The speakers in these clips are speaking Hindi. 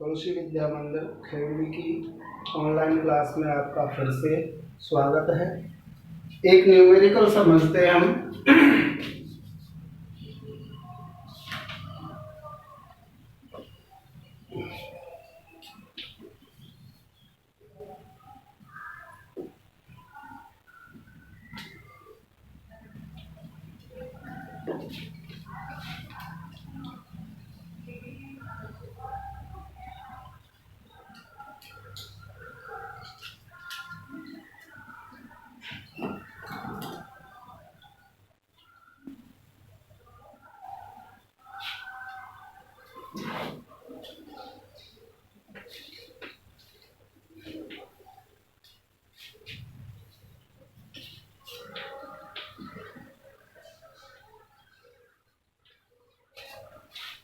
तुलसी विद्या मंदिर खेड़ी की ऑनलाइन क्लास में आपका फिर से स्वागत है। एक न्यूमेरिकल समझते हैं हम।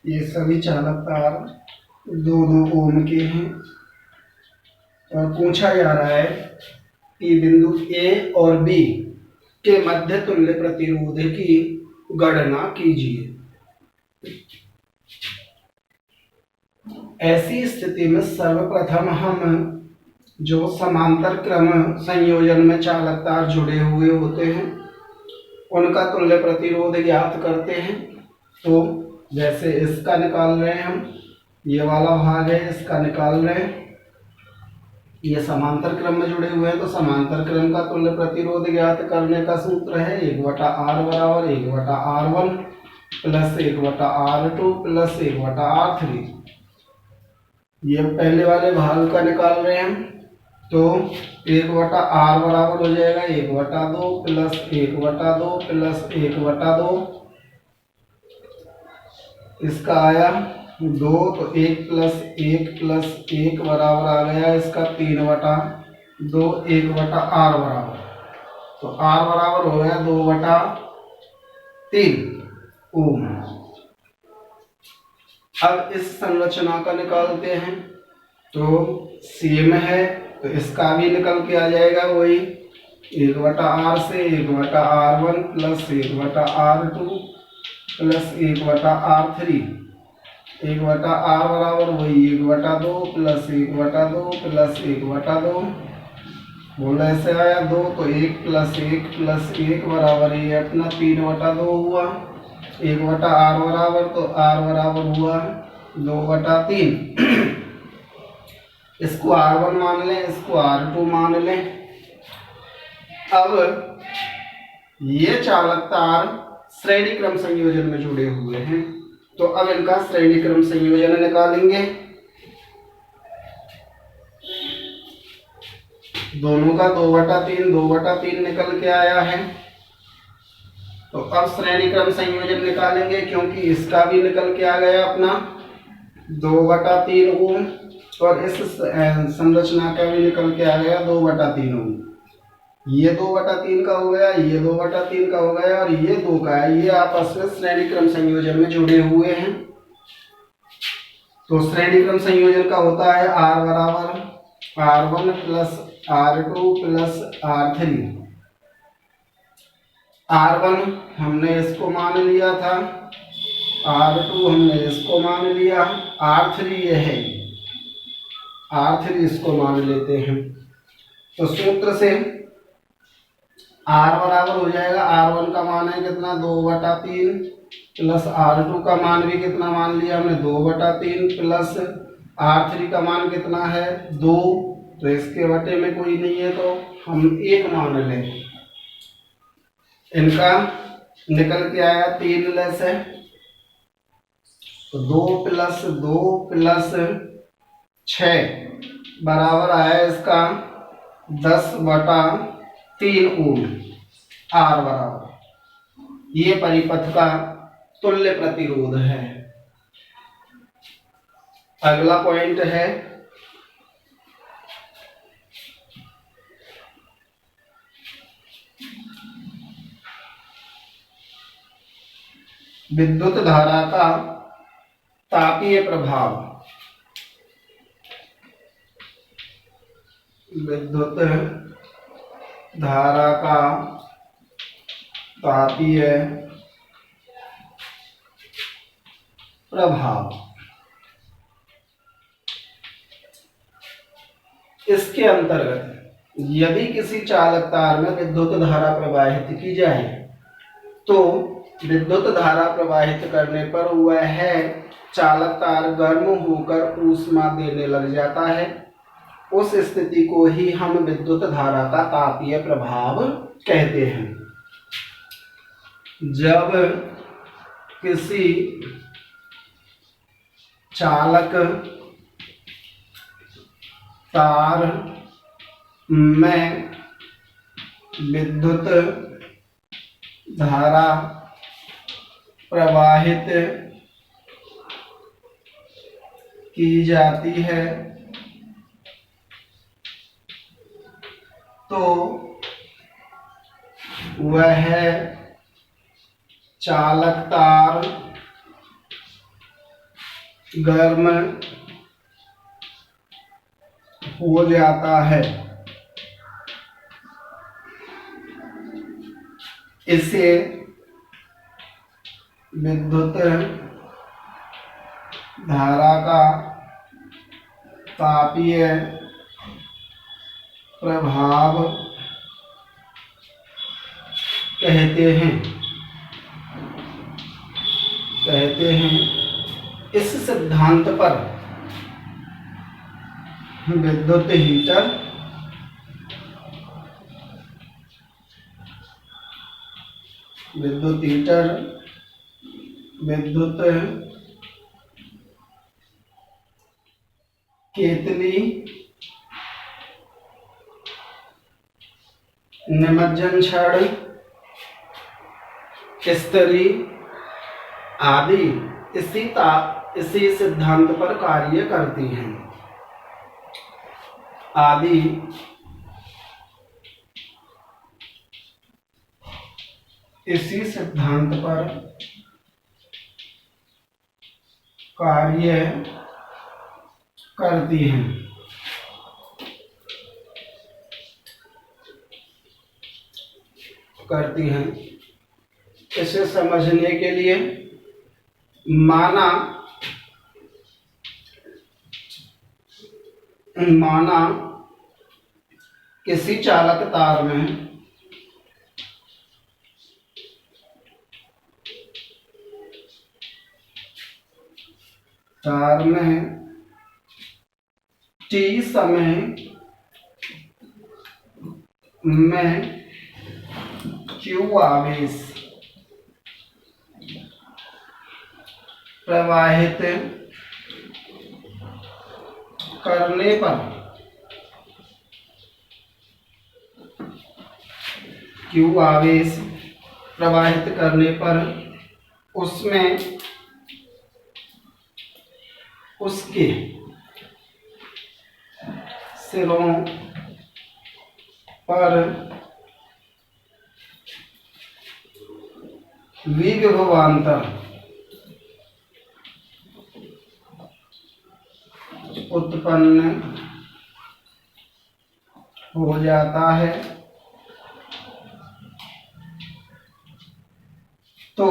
ये सभी चालक तार 2-2 ओम के हैं और पूछा जा रहा है कि बिंदु ए और बी के मध्य तुल्य प्रतिरोध की गणना कीजिए। ऐसी स्थिति में सर्वप्रथम हम जो समांतर क्रम संयोजन में चालक तार जुड़े हुए होते हैं उनका तुल्य प्रतिरोध ज्ञात करते हैं। तो जैसे इसका निकाल रहे हैं हम, ये वाला भाग है इसका निकाल रहे हैं। ये समांतर क्रम में जुड़े हुए हैं तो समांतर क्रम का तुल्य प्रतिरोध ज्ञात करने का सूत्र है 1/r बराबर 1/r1 plus 1/r2 plus 1/r3। ये पहले वाले भाग का निकाल रहे हैं हम, तो 1/r बराबर हो जाएगा 1/2 प्लस 1/2 प्लस 1/2। इसका आया 2 तो 1 प्लस 1 बराबर आ गया इसका 3/2 1/r बराबर। तो r बराबर हो गया 2/3 ओम। अब इस संरचना का निकालते हैं तो सेम है तो इसका भी निकल के आ जाएगा वही 1/r से 1/r1 plus 1/r2 plus 1/r3। 1/r बराबर वही 1/2 प्लस 1/2 प्लस 1/2। बोला ऐसे आया 2 तो 1 प्लस 1 बराबर ये अपना 3/2 हुआ। 1/r बराबर तो r बराबर हुआ 2/3। इसको r1 मान लें, इसको r2 मान लें। अब ये चालक तार श्रेणी क्रम संयोजन में जुड़े हुए हैं तो अब इनका श्रेणी क्रम संयोजन निकालेंगे। दोनों का 2/3 निकल के आया है। तो अब श्रेणी क्रम संयोजन निकालेंगे क्योंकि इसका भी निकल के आ गया अपना 2/3 ओम और इस संरचना का भी निकल के आ गया 2/3 ओम। ये 2/3 का हो गया, ये 2/3 का हो गया और ये 2 का है। ये आपस में श्रेणी क्रम संयोजन में जुड़े हुए हैं। तो श्रेणी क्रम संयोजन का होता है r बराबर r1 plus r2 plus r3। r1 हमने इसको मान लिया था, r2 हमने इसको मान लिया, r3 ये है, r3 इसको मान लेते हैं। तो सूत्र से r बराबर हो जाएगा r1 का मान है कितना 2/3 प्लस r2 का मान भी कितना मान लिया हमने 2/3 प्लस r3 का मान कितना है 2। तो इसके बटे में कोई नहीं है तो हम 1 मान लें। इनका निकल के आया 3 लेस है तो 2 प्लस 2 प्लस 6 बराबर आया इसका 10/3 ओम r बराबर। ये परिपथ का तुल्य प्रतिरोध है। अगला पॉइंट है विद्युत धारा का तापीय प्रभाव। विद्युत धारा का तापीय प्रभाव। इसके अंतर्गत यदि किसी चालक तार में विद्युत धारा प्रवाहित की जाए तो विद्युत धारा प्रवाहित करने पर वह चालक तार गर्म होकर ऊष्मा देने लग जाता है। उस स्थिति को ही हम विद्युत धारा का तापीय प्रभाव कहते हैं। जब किसी चालक तार में विद्युत धारा प्रवाहित की जाती है तो वह चालक तार गर्म हो जाता है। इसे विद्युत धारा का तापीय प्रभाव कहते हैं। इस सिद्धांत पर विद्युत हीटर विद्युत केतली, निमज्जन छड़, इस्त्री आदि इसी सिद्धांत पर कार्य करती हैं। इसी सिद्धांत पर कार्य करती हैं। इसे समझने के लिए माना किसी चालक तार में T समय में Q आवेश प्रवाहित करने पर उसमें उसके सिरों पर विभवांतर उत्पन्न हो जाता है। तो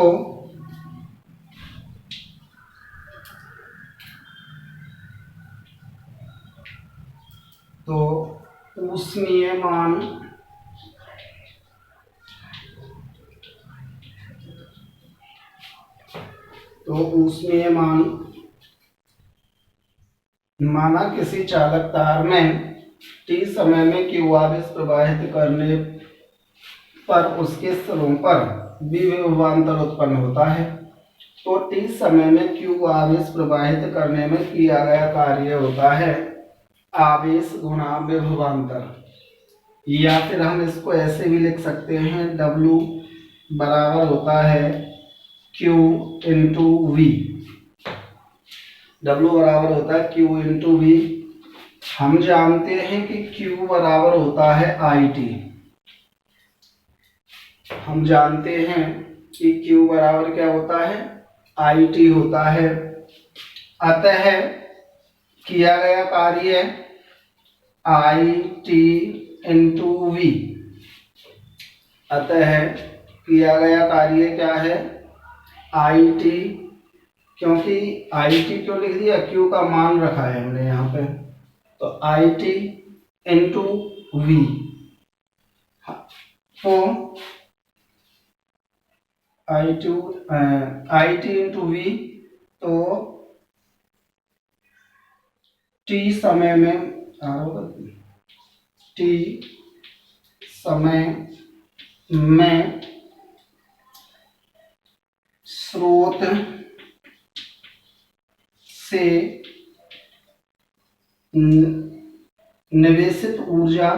ऊष्मीयमान माना किसी चालक तार में T समय में Q आवेश प्रवाहित करने पर उसके सिरों पर विभवांतर उत्पन्न होता है। तो T समय में Q आवेश प्रवाहित करने में किया गया कार्य होता है आवेश गुणा विभवांतर, या फिर हम इसको ऐसे भी लिख सकते हैं W बराबर होता है Q इंटू V। W बराबर होता है Q इंटू V। हम जानते हैं कि Q बराबर होता है IT। हम जानते हैं कि Q बराबर क्या होता है, IT होता है। अतः किया गया कार्य IT इंटू V। अतः किया गया कार्य क्या है, IT। क्योंकि IT क्यों लिख दिया, Q का मान रखा है हमने यहाँ पे, तो IT इंटू वी। तो आई टी इंटू वी, तो टी समय में टी समय में स्रोत से निवेशित ऊर्जा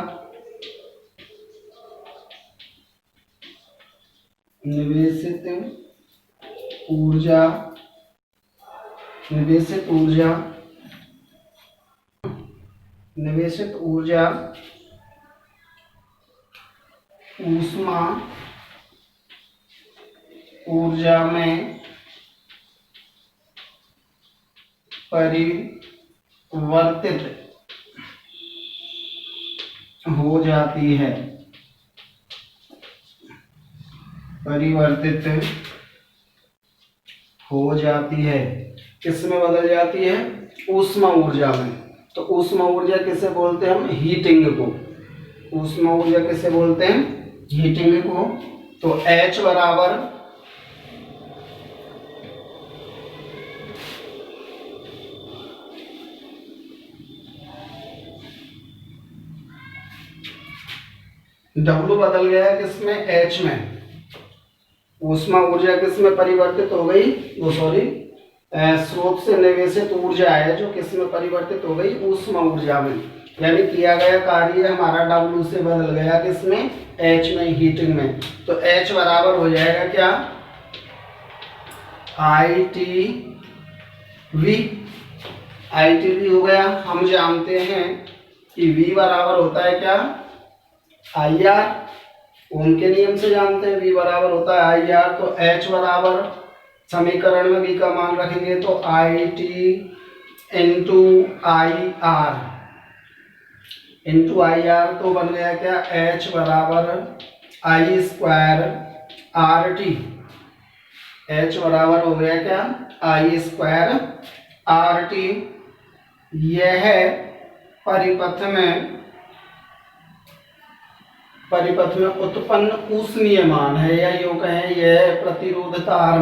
निवेशित ऊर्जा ऊष्मा ऊर्जा में परिवर्तित हो जाती है। किसमें बदल जाती है? ऊष्मा ऊर्जा में। तो ऊष्मा ऊर्जा किसे बोलते हैं हम? हीटिंग को। ऊष्मा ऊर्जा किसे बोलते हैं? हीटिंग को। तो H बराबर W बदल गया किसमें? H में। ऊष्मा ऊर्जा किसमें परिवर्तित हो गई? वो सॉरी, स्रोत से निवेशित ऊर्जा है जो किसमें परिवर्तित हो गई? ऊष्मा ऊर्जा में। यानी किया गया कार्य हमारा W से बदल गया किसमें? H में, हीटिंग में। तो H बराबर हो जाएगा क्या? ITV हो गया। हम जानते हैं कि V बराबर होता है क्या? IR। ओम के नियम से जानते हैं V बराबर होता है IR। तो H बराबर, समीकरण में V का मान रखेंगे तो IT इंटू IR तो बन गया क्या? H बराबर I स्क्वायर RT। H बराबर हो गया क्या? I square RT। यह परिपथ में उत्पन्न ऊष्मीय मान है, या यूं कहें यह प्रतिरोध तार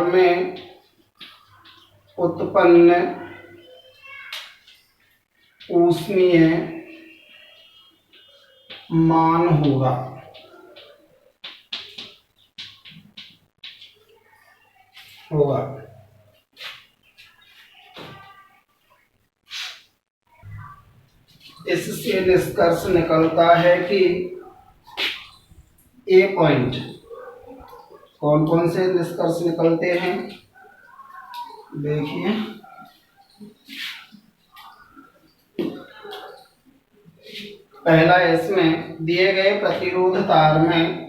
में उत्पन्न ऊष्मीय मान होगा। इससे निष्कर्ष निकलता है कि ए पॉइंट, कौन कौन से निष्कर्ष निकलते हैं देखिए। पहला, इसमें दिए गए प्रतिरोध तार में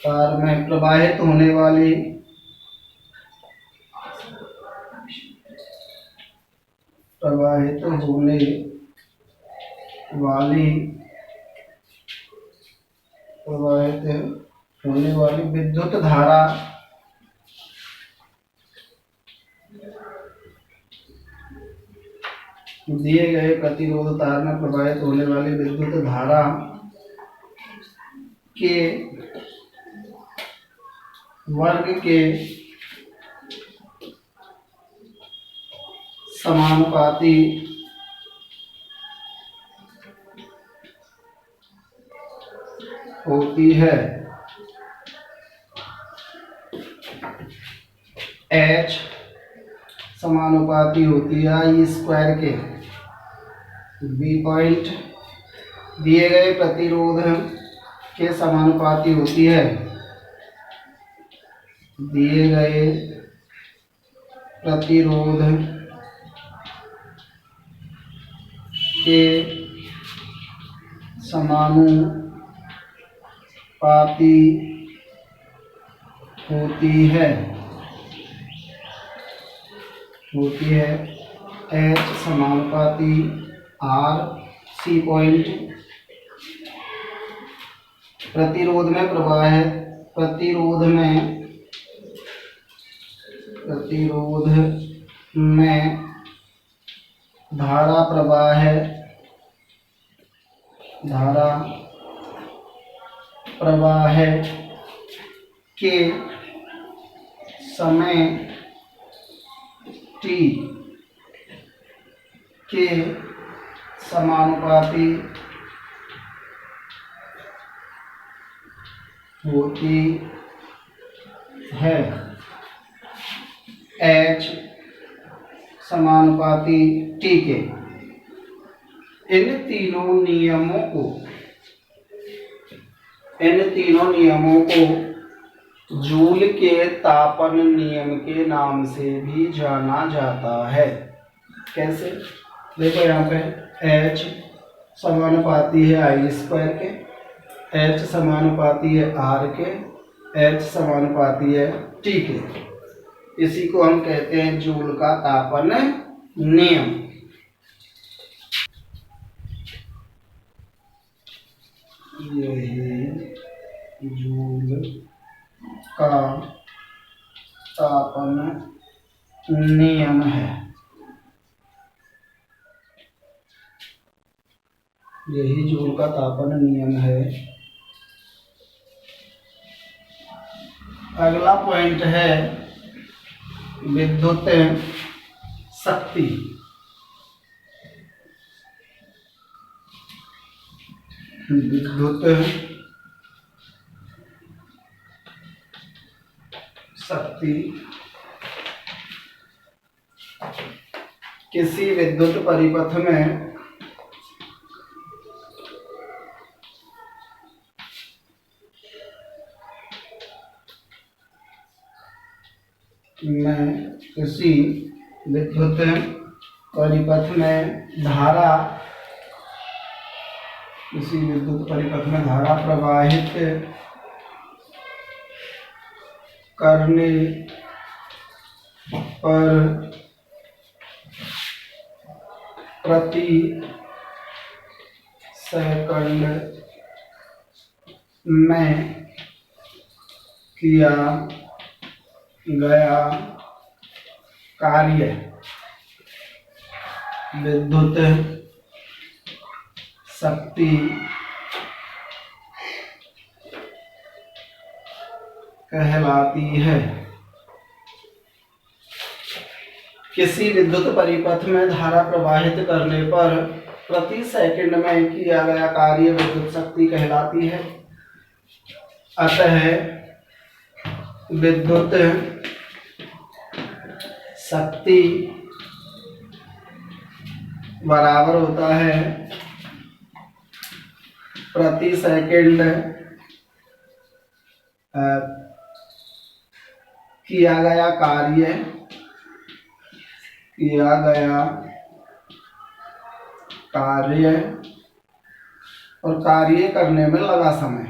प्रवाहित होने वाली विद्युत धारा दिए गए प्रतिरोध तार में प्रवाहित होने वाली विद्युत धारा के वर्ग के समानुपाती होती है। H समानुपाती होती है I स्क्वायर के। B पॉइंट दिए गए प्रतिरोध के समानुपाती होती है। दिए गए प्रतिरोध के समानुपाती होती है H समानुपाती R, C पॉइंट प्रतिरोध में प्रवाह है, प्रतिरोध में धारा प्रवाह है, के समय t के समानुपाती होती है। H समानुपाती t के। इन तीनों नियमों को जूल के तापन नियम के नाम से भी जाना जाता है। कैसे? देखो यहाँ पे H समानुपाती है I स्क्वायर के, H समानुपाती है R के, H समानुपाती है T के। इसी को हम कहते हैं जूल का तापन नियम। यही जूल का तापन नियम है। यही जूल का तापन नियम है। अगला पॉइंट है विद्युत शक्ति। विद्युत शक्ति किसी विद्युत परिपथ में किसी विद्युत परिपथ में धारा प्रवाहित करने पर प्रति सेकंड में किया गया कार्य विद्युत शक्ति कहलाती है। किसी विद्युत परिपथ में धारा प्रवाहित करने पर प्रति सेकंड में किया गया कार्य विद्युत शक्ति कहलाती है। अतः विद्युत शक्ति बराबर होता है प्रति सेकंड किया गया कार्य और कार्य करने में लगा समय।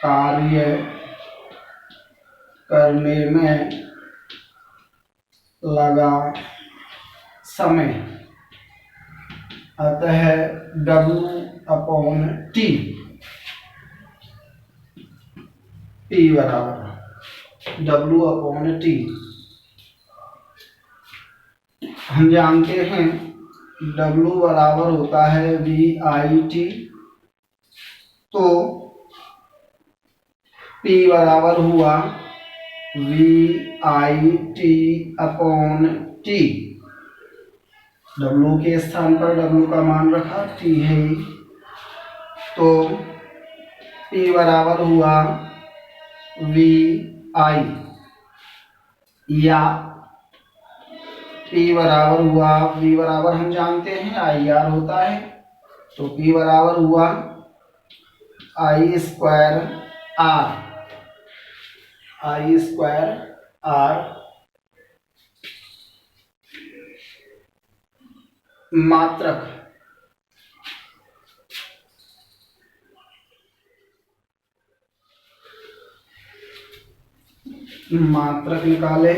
कार्य करने में लगा समय। अतः W/T बराबर W/T। हम जानते हैं W बराबर होता है VIT, तो P बराबर हुआ VIT/T। W के स्थान पर W का मान रखा, T है, तो P बराबर हुआ VI, या P बराबर हुआ, V बराबर हम जानते हैं IR होता है, तो P बराबर हुआ I² मात्रक मात्रक निकाले